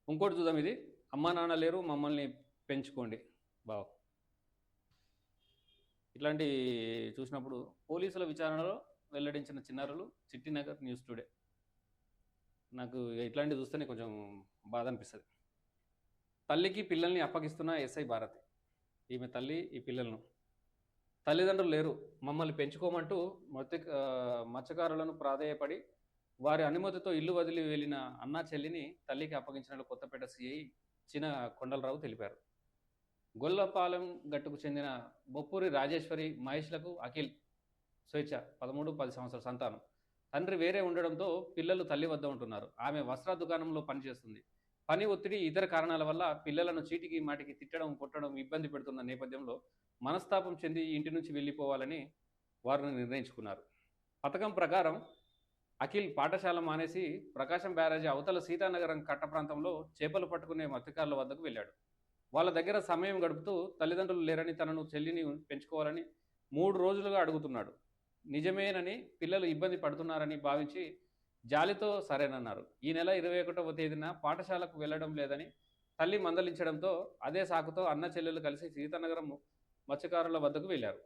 ఇంకోటి చూద్దాం ఇది. అమ్మా నాన్న లేరు మమ్మల్ని పెంచుకోండి. వావ్! ఇట్లాంటి చూసినప్పుడు పోలీసుల విచారణలో వెల్లడించిన చిన్నారులు చిట్టినగర్ న్యూస్ టుడే. నాకు ఇట్లాంటివి చూస్తేనే కొంచెం బాధ అనిపిస్తది. తల్లికి పిల్లల్ని అప్పగిస్తున్న ఎస్ఐ భారతి. ఈమె తల్లి, ఈ పిల్లలను. తల్లిదండ్రులు లేరు. మమ్మల్ని పెంచుకోమంటూ మత్స్యకారులను ప్రాధేయపడి వారి అనుమతితో ఇల్లు వదిలి వెళ్ళిన అన్నా, చెల్లిని తల్లికి అప్పగించినట్లు కొత్తపేట సీఐ చిన కొండలరావు తెలిపారు. గొల్లపాలెం గట్టుకు చెందిన బొప్పూరి రాజేశ్వరి, మహేష్‌లకు అఖిల్ స్వేచ్ఛ 13, 10 సంవత్సరాల సంతానం. తండ్రి వేరే ఉండడంతో పిల్లలు తల్లి వద్ద ఉంటున్నారు. ఆమె వస్త్ర దుకాణంలో పనిచేస్తుంది. పని ఒత్తిడి, ఇతర కారణాల వల్ల పిల్లలను చీటికి మాటికి తిట్టడం, కొట్టడం ఇబ్బంది పెడుతున్న నేపథ్యంలో మనస్తాపం చెంది ఇంటి నుంచి వెళ్ళిపోవాలని వారు నిర్ణయించుకున్నారు. పథకం ప్రకారం అఖిల్ పాఠశాల మానేసి ప్రకాశం బ్యారేజీ అవతల సీతానగరం కట్ట ప్రాంతంలో చేపలు పట్టుకునే మత్స్యకారుల వద్దకు వెళ్ళాడు. వాళ్ళ దగ్గర సమయం గడుపుతూ తల్లిదండ్రులు లేరని తనను చెల్లిని పెంచుకోవాలని 3 రోజులుగా అడుగుతున్నాడు. నిజమేనని పిల్లలు ఇబ్బంది పడుతున్నారని భావించి జాలితో సరేనన్నారు. ఈ నెల 21వ తేదీన పాఠశాలకు వెళ్ళడం లేదని తల్లి మందలించడంతో అదే సాకుతో అన్న చెల్లెలు కలిసి సీతానగరం మత్స్యకారుల వద్దకు వెళ్లారు.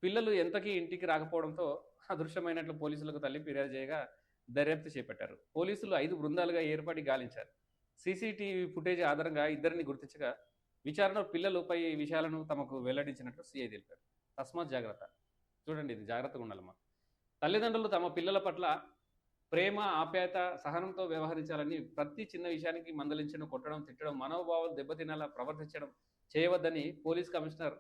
పిల్లలు ఎంతకీ ఇంటికి రాకపోవడంతో అదృశ్యమైనట్లు పోలీసులకు తల్లి ఫిర్యాదు చేయగా దర్యాప్తు చేపట్టారు. పోలీసులు 5 బృందాలుగా ఏర్పడి గాలించారు. సీసీటీవీ ఫుటేజ్ ఆధారంగా ఇద్దరిని గుర్తించగా విచారణలో పిల్లలపై విషయాలను తమకు వెల్లడించినట్లు సీఐ తెలిపారు. తస్మాత్ జాగ్రత్త. చూడండి, ఇది జాగ్రత్తగా ఉండాలమ్మా. తల్లిదండ్రులు తమ పిల్లల పట్ల ప్రేమ, ఆప్యాయత, సహనంతో వ్యవహరించాలని, ప్రతి చిన్న విషయానికి మందలించడం, కొట్టడం, తిట్టడం, మనోభావాలు దెబ్బతినేలా ప్రవర్తించడం చేయవద్దని పోలీస్ కమిషనర్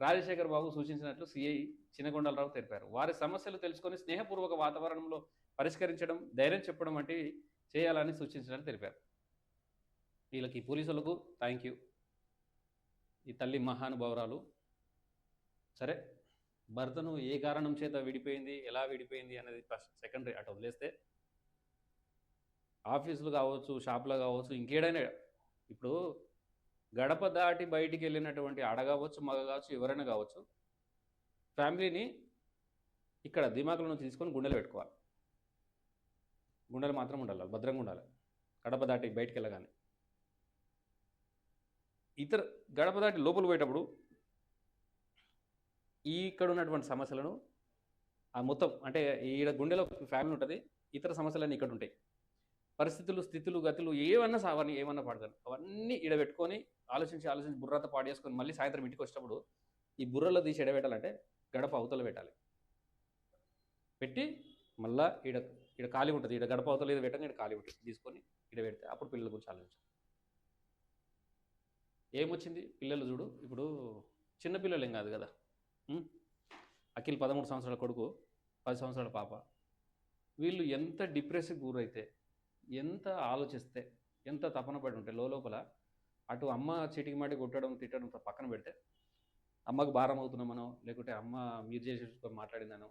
రాజశేఖర్ బాబు సూచించినట్లు సీఐ చినగొండలరావు తెలిపారు. వారి సమస్యలు తెలుసుకొని స్నేహపూర్వక వాతావరణంలో పరిష్కరించడం, ధైర్యం చెప్పడం వంటివి చేయాలని సూచించినట్లు తెలిపారు. వీళ్ళకి పోలీసులకు థ్యాంక్ యూ. ఈ తల్లి మహానుభావురాలు. సరే, భర్తను ఏ కారణం చేత విడిపోయింది, ఎలా విడిపోయింది అనేది ఫస్ట్ సెకండరీ, అటు వదిలేస్తే ఆఫీసులు కావచ్చు, షాపులో కావచ్చు, ఇంకేడైనా ఇప్పుడు గడప దాటి బయటికి వెళ్ళినటువంటి ఆడ కావచ్చు, మగ కావచ్చు, ఎవరైనా కావచ్చు, ఫ్యామిలీని ఇక్కడ దిమాకులను తీసుకొని గుండెలు పెట్టుకోవాలి. గుండెలు మాత్రం ఉండాలి, భద్రంగా ఉండాలి. గడప దాటి బయటికి వెళ్ళగానే ఇతర గడప దాటి లోపల పోయేటప్పుడు ఇక్కడ ఉన్నటువంటి సమస్యలను ఆ మొత్తం అంటే ఈడ గుండెలో ఫ్యామిలీ ఉంటుంది, ఇతర సమస్యలన్నీ ఇక్కడ ఉంటాయి. పరిస్థితులు, స్థితులు, గతులు ఏమన్నా సావని ఏమన్నా పడతాను అవన్నీ ఈడ పెట్టుకొని ఆలోచించి బుర్రంతా పాడేసుకొని మళ్ళీ సాయంత్రం ఇంటికి వచ్చేటప్పుడు ఈ బుర్రలో తీసి ఎడబెట్టాలంటే గడప అవతల పెట్టాలి. పెట్టి మళ్ళీ ఈడ ఈడ ఖాళీ ఉంటుంది, ఈడ గడప అవతల ఏదో పెట్టంగా ఈడ ఖాళీ ఉంటుంది, తీసుకొని ఈడ పెడితే అప్పుడు పిల్లల గురించి ఆలోచించాలి. ఏమొచ్చింది పిల్లలు చూడు, ఇప్పుడు చిన్నపిల్లలు ఏం కాదు కదా. అఖిల్ 13 సంవత్సరాల కొడుకు, 10 సంవత్సరాల పాప. వీళ్ళు ఎంత డిప్రెస్కి గురైతే, ఎంత ఆలోచిస్తే, ఎంత తపన పడి ఉంటే లోపల అటు అమ్మ చీటికి మాటి కొట్టడం, తిట్టడం పక్కన పెడితే అమ్మకు భారం అవుతున్నామనో, లేకుంటే అమ్మ మీరు చేసేసుకొని మాట్లాడిందనో,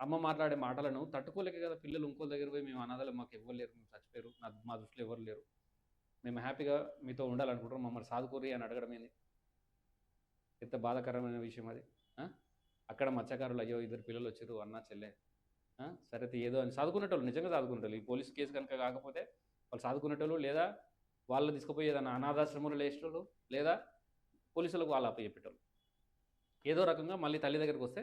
అమ్మ మాట్లాడే మాటలను తట్టుకోలేక కదా పిల్లలు ఇంకోళ్ళ దగ్గర పోయి మేము అనాథలు, మాకు ఎవ్వరు లేరు, మేము చచ్చిపోయారు, మా దృష్టిలో ఎవరు లేరు, మేము హ్యాపీగా మీతో ఉండాలనుకుంటున్నాం, మమ్మల్ని సాదుకోరి అని అడగడం ఏంది? ఎంత బాధాకరమైన విషయం అది. అక్కడ మత్స్యకారులు అయ్యో 2 పిల్లలు వచ్చారు, అన్న చెల్లె, సరే ఏదో అని చదువుకునేటోళ్ళు, నిజంగా చదువుకునేటోళ్ళు. ఈ పోలీస్ కేసు కనుక కాకపోతే వాళ్ళు చదువుకునేటోళ్ళు, లేదా వాళ్ళు తీసుకుపోయి ఏదైనా అనాథాశ్రమంలో వేసేటోళ్ళు, లేదా పోలీసులకు వాళ్ళు అప్పచెప్పేటోళ్ళు. ఏదో రకంగా మళ్ళీ తల్లి దగ్గరికి వస్తే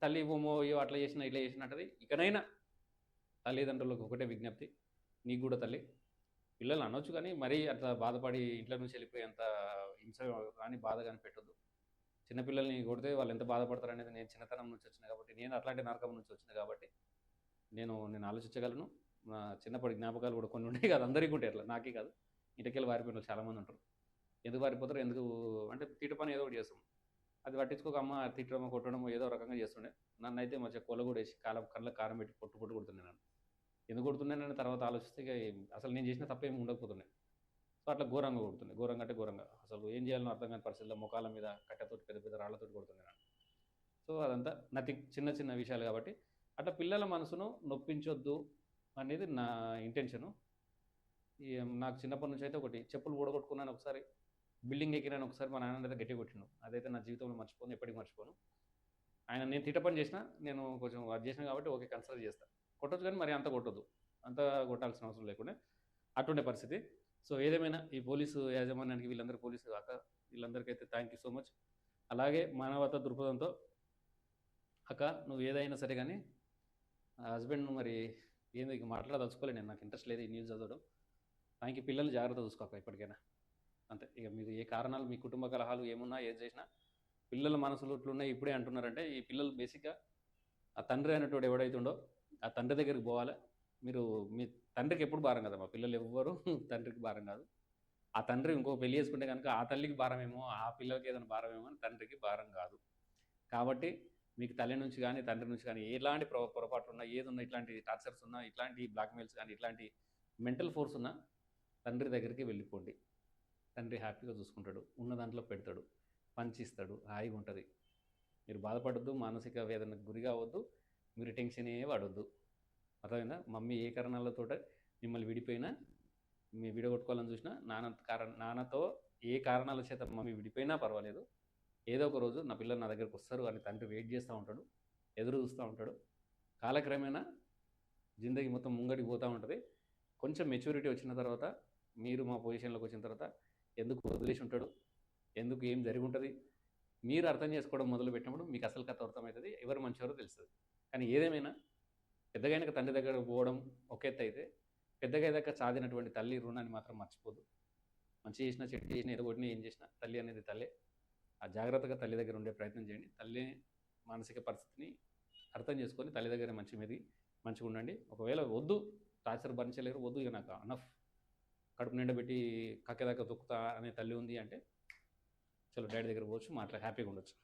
తల్లి ఓమో అయ్యో అట్లా చేసినా ఇట్లా చేసినట్టది. ఇకనైనా తల్లిదండ్రులకు ఒకటే విజ్ఞప్తి, నీకు కూడా తల్లి, పిల్లల్ని అనొచ్చు కానీ మరీ అట్లా బాధపడి ఇంట్లో నుంచి వెళ్ళిపోయేంత హింస కానీ బాధ కానీ పెట్టొద్దు. చిన్నపిల్లల్ని కొడితే వాళ్ళు ఎంత బాధపడతారు అనేది నేను చిన్నతనం నుంచి వచ్చిన కాబట్టి, నేను అట్లాంటి నరకం నుంచి వచ్చిన కాబట్టి నేను ఆలోచించగలను. నా చిన్నప్పటి జ్ఞాపకాలు కూడా కొన్ని ఉంటాయి కదా, అందరికీ ఉంటాయి అట్లా, నాకే కాదు. ఇంటికెళ్ళి వారిపోయిన వాళ్ళు చాలామంది ఉంటారు. ఎందుకు వారిపోతారు, ఎందుకు అంటే తీట పని ఏదో ఒకటి చేస్తాం, అది పట్టించుకోక అమ్మ తిట్టడమో కొట్టడమో ఏదో రకంగా చేస్తుండే. నన్ను అయితే మంచిగా కొల కూడా వేసి కళ్ళకు కారం పెట్టి పొట్టు కొడుతుండే. నన్ను ఎందుకు కొడుతున్నానని తర్వాత ఆలోచిస్తే అసలు నేను చేసిన తప్పేమి ఉండకపోతుండే. సో అట్లా ఘోరంగా కొడుతుండే, ఘోరంగా అంటే ఘోరంగా, అసలు ఏం చేయాలో అర్థం కాని పరిస్థితుల్లో ముఖాల మీద కట్టెతోటి పెద్ద పెద్ద రాళ్లతోటి కొడుతుండే నన్ను. సో అదంతా నథింగ్, చిన్న చిన్న విషయాలు కాబట్టి అట్లా పిల్లల మనసును నొప్పించొద్దు అనేది నా ఇంటెన్షను. నాకు చిన్నప్పటి నుంచి అయితే ఒకటి, చెప్పులు ఊడగొట్టుకున్నాను ఒకసారి, బిల్డింగ్ ఎక్కినాను ఒకసారి, మా నాన్న అయితే గట్టిగా కొట్టిండు. అదైతే నా జీవితంలో మర్చిపోను, ఎప్పటికీ మర్చిపోను. ఆయన నేను తిట్ట పని చేసినా, నేను కొంచెం అది చేసిన కాబట్టి ఓకే కన్సిడర్ చేస్తాను. కొట్టొచ్చు కానీ మరి అంత కొట్టొద్దు, అంత కొట్టాల్సిన అవసరం లేకుండా అటుండే పరిస్థితి. సో ఏదేమైనా ఈ పోలీసు యాజమాన్యానికి వీళ్ళందరూ పోలీసు అక్క వీళ్ళందరికైతే థ్యాంక్ యూ సో మచ్. అలాగే మానవతా దృక్పథంతో అక్క నువ్వు ఏదైనా సరే కానీ హస్బెండ్ మరి ఏంది ఇక మాట్లాడదలుచుకోలే నేను, నాకు ఇంట్రెస్ట్ లేదు ఈ న్యూస్ చదవడం. Thank you. పిల్లలు జాగ్రత్త చూసుకోక ఇప్పటికైనా అంతే. ఇక మీరు ఏ కారణాలు మీ కుటుంబ కలహాలు ఏమున్నా ఏది చేసినా పిల్లల మనసులు ఇట్లున్నాయి ఇప్పుడే అంటున్నారంటే ఈ పిల్లలు బేసిక్గా ఆ తండ్రి అనేటోడు ఎవడైతుండో ఆ తండ్రి దగ్గరికి పోవాలి. మీరు మీ తండ్రికి ఎప్పుడు భారం కదా, మా పిల్లలు ఎవ్వరు తండ్రికి భారం కాదు. ఆ తండ్రి ఇంకో పెళ్లి చేసుకుంటే కనుక ఆ తల్లికి భారమేమో ఆ పిల్లలకి ఏదైనా భారమేమో అని తండ్రికి భారం కాదు. కాబట్టి మీకు తల్లి నుంచి కానీ తండ్రి నుంచి కానీ ఎలాంటి పొరపాట్లు ఉన్నా ఏదున్నా ఇట్లాంటి టార్చర్స్ ఉన్నా ఇట్లాంటి బ్లాక్మెయిల్స్ కానీ ఇట్లాంటి మెంటల్ ఫోర్స్ ఉన్నా తండ్రి దగ్గరికి వెళ్ళిపోండి. తండ్రి హ్యాపీగా చూసుకుంటాడు, ఉన్న దాంట్లో పెడతాడు, పంచిస్తాడు, హాయిగా ఉంటుంది. మీరు బాధపడద్దు, మానసిక వేదనకు గురి కావద్దు, మీరు టెన్షనే పడొద్దు. అర్థమైందా? మమ్మీ ఏ కారణాలతో మిమ్మల్ని విడిపోయినా మీ విడగొట్టుకోవాలని చూసినా నాన్నతో ఏ కారణాల చేత మమ్మీ విడిపోయినా పర్వాలేదు, ఏదో ఒక రోజు నా పిల్లలు నా దగ్గరకు వస్తారు అని తండ్రి వెయిట్ చేస్తూ ఉంటాడు, ఎదురు చూస్తూ ఉంటాడు. కాలక్రమేణా జిందగీ మొత్తం ముంగడికి పోతూ ఉంటుంది. కొంచెం మెచ్యూరిటీ వచ్చిన తర్వాత మీరు మా పొజిషన్లోకి వచ్చిన తర్వాత ఎందుకు వదిలేసి ఉంటాడు, ఎందుకు ఏం జరిగి ఉంటుంది మీరు అర్థం చేసుకోవడం మొదలు పెట్టినప్పుడు మీకు అసలు కథ అర్థమవుతుంది, ఎవరు మంచివారో తెలుస్తుంది. కానీ ఏదేమైనా పెద్దగైనాక తండ్రి దగ్గర పోవడం ఒక ఎత్తు అయితే పెద్దగా అయ్యాక చాదినటువంటి తల్లి రుణాన్ని మాత్రం మర్చిపోదు. మంచి చేసినా చెట్టు చేసినా ఏదో కొట్టినా ఏం చేసినా తల్లి అనేది తల్లే. ఆ జాగ్రత్తగా తల్లి దగ్గర ఉండే ప్రయత్నం చేయండి. తల్లి మానసిక పరిస్థితిని అర్థం చేసుకొని తల్లి దగ్గర మంచిగా ఉండండి. ఒకవేళ వద్దు టార్చర్ భరించలేరు, వద్దు ఇక నాకు అనఫ్ కడుపు నిండా పెట్టి కక్కేదాకా తొక్కుతా అనే తల్లి ఉంది అంటే చలో డాడీ దగ్గర పోవచ్చు, హ్యాపీగా ఉండొచ్చు.